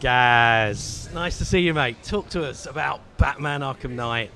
Gaz, nice to see you, mate. Talk to us about Batman Arkham Knight.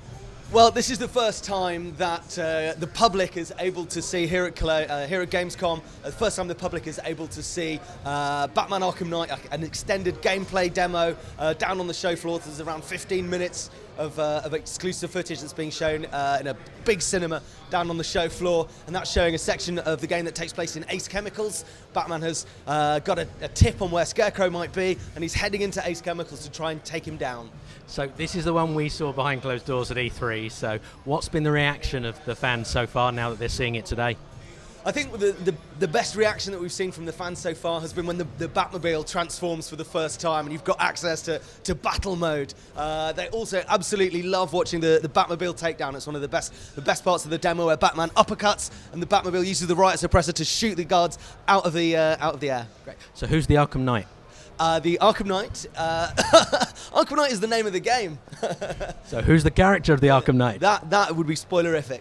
Well, this is the first time that the public is able to see here at Gamescom. The first time the public is able to see Batman Arkham Knight, an extended gameplay demo down on the show floor. There's around 15 minutes of exclusive footage that's being shown in a big cinema down on the show floor, and that's showing a section of the game that takes place in Ace Chemicals. Batman has got a tip on where Scarecrow might be, and he's heading into Ace Chemicals to try and take him down. So this is the one we saw behind closed doors at E3, so what's been the reaction of the fans so far now that they're seeing it today? I think the best reaction that we've seen from the fans so far has been when the Batmobile transforms for the first time and you've got access to battle mode. They also absolutely love watching the Batmobile takedown. It's one of the best parts of the demo, where Batman uppercuts and the Batmobile uses the riot suppressor to shoot the guards out of the air. Great. So who's the Arkham Knight? The Arkham Knight. Arkham Knight is the name of the game. So who's the character of the Arkham Knight? That would be spoilerific.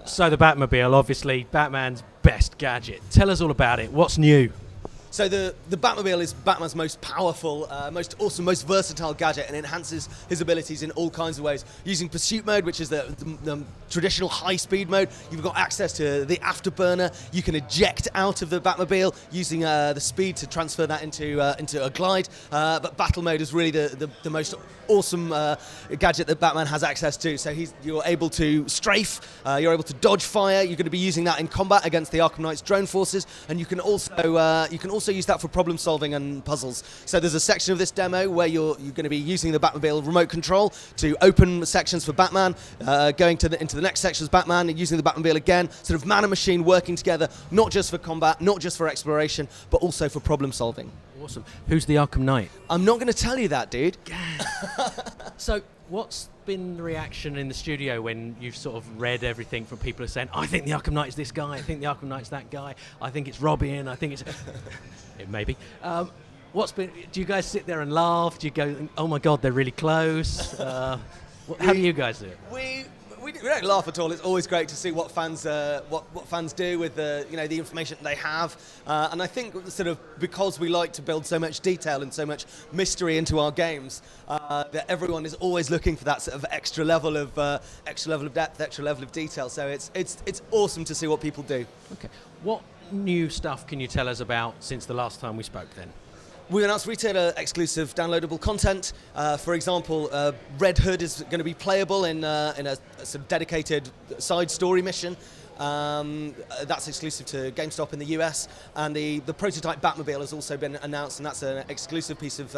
So the Batmobile, obviously Batman's best gadget. Tell us all about it. What's new? So the Batmobile is Batman's most powerful, most awesome, most versatile gadget, and enhances his abilities in all kinds of ways. Using Pursuit Mode, which is the traditional high-speed mode, you've got access to the Afterburner. You can eject out of the Batmobile using the speed to transfer that into a glide. But Battle Mode is really the most awesome gadget that Batman has access to. So you're able to strafe, you're able to dodge fire. You're going to be using that in combat against the Arkham Knight's drone forces, and you can also use that for problem solving and puzzles. So there's a section of this demo where you're going to be using the Batmobile remote control to open sections for Batman, going into the next sections Batman, and using the Batmobile again, sort of man and machine working together, not just for combat, not just for exploration, but also for problem solving. Awesome. Who's the Arkham Knight? I'm not going to tell you that, dude. So what's been the reaction in the studio when you've sort of read everything from people who are saying, I think the Arkham Knight is this guy, I think the Arkham Knight's that guy, I think it's Robin, I think it's... It may be. Do you guys sit there and laugh? Do you go, oh my God, they're really close? How do you guys do it? We don't laugh at all. It's always great to see what fans what fans do with the information they have, and I think sort of because we like to build so much detail and so much mystery into our games, that everyone is always looking for that sort of extra level of depth, extra level of detail. So it's awesome to see what people do. Okay, what new stuff can you tell us about since the last time we spoke then? We announced retailer exclusive downloadable content. For example, Red Hood is going to be playable in a sort of dedicated side story mission. That's exclusive to GameStop in the US, and the prototype Batmobile has also been announced, and that's an exclusive piece of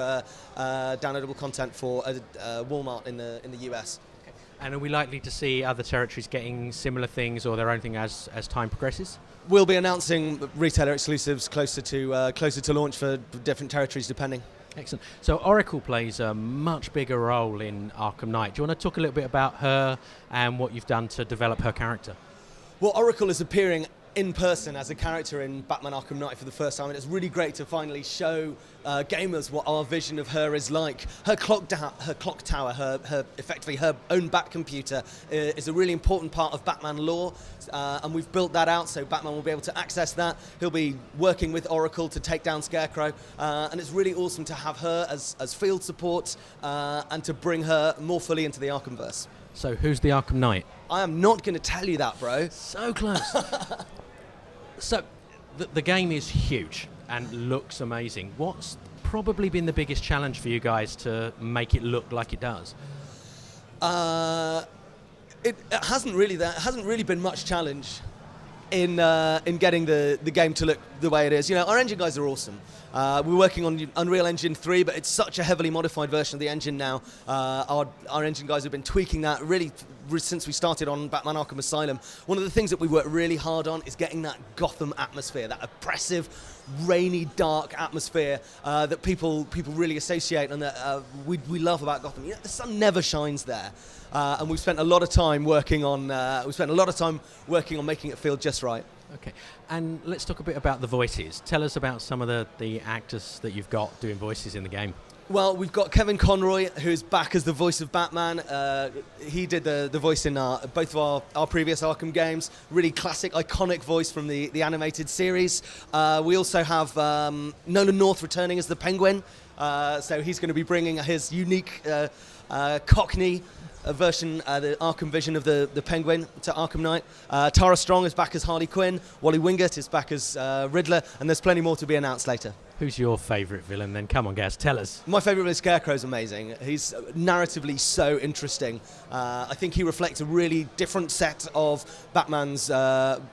downloadable content for Walmart in the US. Okay. And are we likely to see other territories getting similar things or their own thing as time progresses? We'll be announcing retailer exclusives closer to launch for different territories, depending. Excellent. So Oracle plays a much bigger role in Arkham Knight. Do you want to talk a little bit about her and what you've done to develop her character? Well, Oracle is appearing in person as a character in Batman Arkham Knight for the first time, and it's really great to finally show gamers what our vision of her is like. Her clock tower, her effectively her own Bat computer is a really important part of Batman lore, and we've built that out so Batman will be able to access that. He'll be working with Oracle to take down Scarecrow, and it's really awesome to have her as field support and to bring her more fully into the Arkhamverse. So who's the Arkham Knight? I am not going to tell you that, bro. So close. So the game is huge and looks amazing. What's probably been the biggest challenge for you guys to make it look like it does? It hasn't really been much challenge in getting the game to look the way it is. You know, our engine guys are awesome. We're working on Unreal Engine 3, but it's such a heavily modified version of the engine now. Our engine guys have been tweaking that really since we started on Batman Arkham Asylum. One of the things that we worked really hard on is getting that Gotham atmosphere, that oppressive, rainy, dark atmosphere that people really associate and that we love about Gotham. You know, the sun never shines there, and we've spent a lot of time working on making it feel just right. Okay, and let's talk a bit about the voices. Tell us about some of the actors that you've got doing voices in the game. Well, we've got Kevin Conroy, who's back as the voice of Batman. He did the voice in both of our previous Arkham games. Really classic, iconic voice from the animated series. We also have Nolan North returning as the Penguin. So he's going to be bringing his unique Cockney version, the Arkham vision of the Penguin to Arkham Knight. Tara Strong is back as Harley Quinn. Wally Wingate is back as Riddler, and there's plenty more to be announced later. Who's your favourite villain then? Come on, Gaz, tell us. My favourite villain, Scarecrow, is amazing. He's narratively so interesting. I think he reflects a really different set of Batman's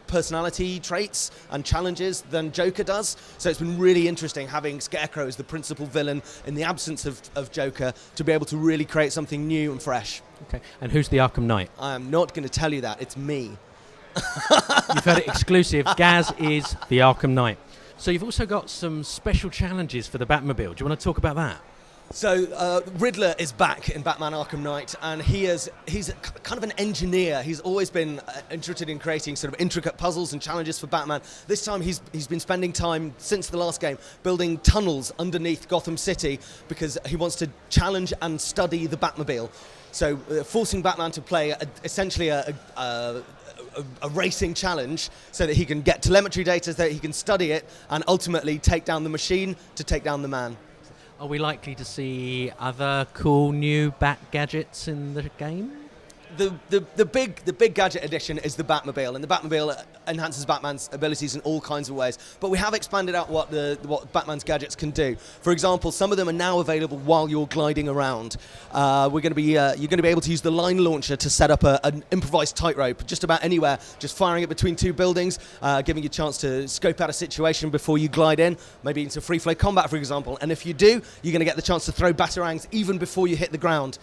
personality traits and challenges than Joker does. So it's been really interesting having Scarecrow as the principal villain in the absence of Joker to be able to really create something new and fresh. Okay, and who's the Arkham Knight? I am not going to tell you that. It's me. You've heard it exclusive. Gaz is the Arkham Knight. So you've also got some special challenges for the Batmobile. Do you want to talk about that? So Riddler is back in Batman Arkham Knight, and he's kind of an engineer. He's always been interested in creating sort of intricate puzzles and challenges for Batman. This time he's been spending time since the last game building tunnels underneath Gotham City because he wants to challenge and study the Batmobile. So forcing Batman to play essentially a racing challenge so that he can get telemetry data, so that he can study it and ultimately take down the machine to take down the man. Are we likely to see other cool new Bat gadgets in the game? The big gadget addition is the Batmobile, and the Batmobile enhances Batman's abilities in all kinds of ways. But we have expanded out what Batman's gadgets can do. For example, some of them are now available while you're gliding around. You're going to be able to use the line launcher to set up an improvised tightrope just about anywhere, just firing it between two buildings, giving you a chance to scope out a situation before you glide in, maybe into free flow combat, for example. And if you do, you're going to get the chance to throw batarangs even before you hit the ground.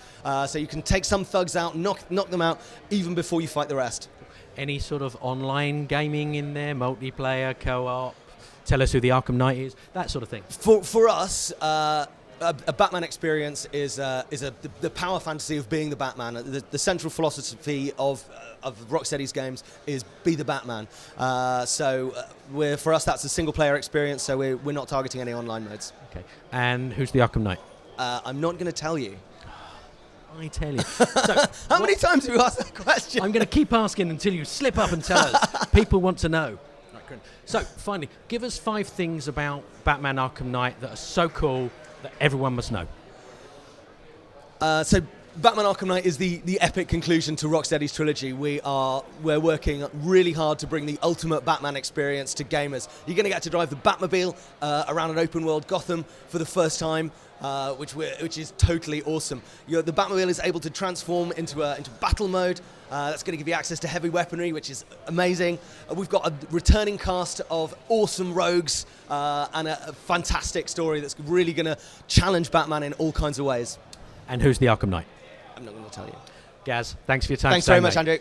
So you can take some thugs out, knock them out even before you fight the rest. Any sort of online gaming in there, multiplayer, co-op? Tell us who the Arkham Knight is, that sort of thing. For us, a Batman experience is the power fantasy of being the Batman. The central philosophy of Rocksteady's games is be the Batman. For us, that's a single player experience. So we're not targeting any online modes. Okay. And who's the Arkham Knight? I'm not going to tell you. I tell you. So, how many times have you asked that question? I'm going to keep asking until you slip up and tell us. People want to know. So, finally, give us 5 things about Batman Arkham Knight that are so cool that everyone must know. So, Batman Arkham Knight is the epic conclusion to Rocksteady's trilogy. We're working really hard to bring the ultimate Batman experience to gamers. You're going to get to drive the Batmobile around an open world Gotham for the first time. Which is totally awesome. The Batmobile is able to transform into battle mode. That's going to give you access to heavy weaponry, which is amazing. We've got a returning cast of awesome rogues and a fantastic story that's really going to challenge Batman in all kinds of ways. And who's the Arkham Knight? I'm not going to tell you. Gaz, thanks for your time. Thanks very much, Andrew.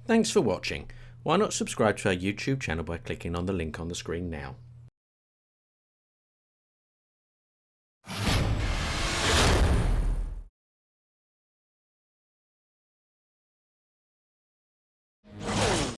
Thanks for watching. Why not subscribe to our YouTube channel by clicking on the link on the screen now?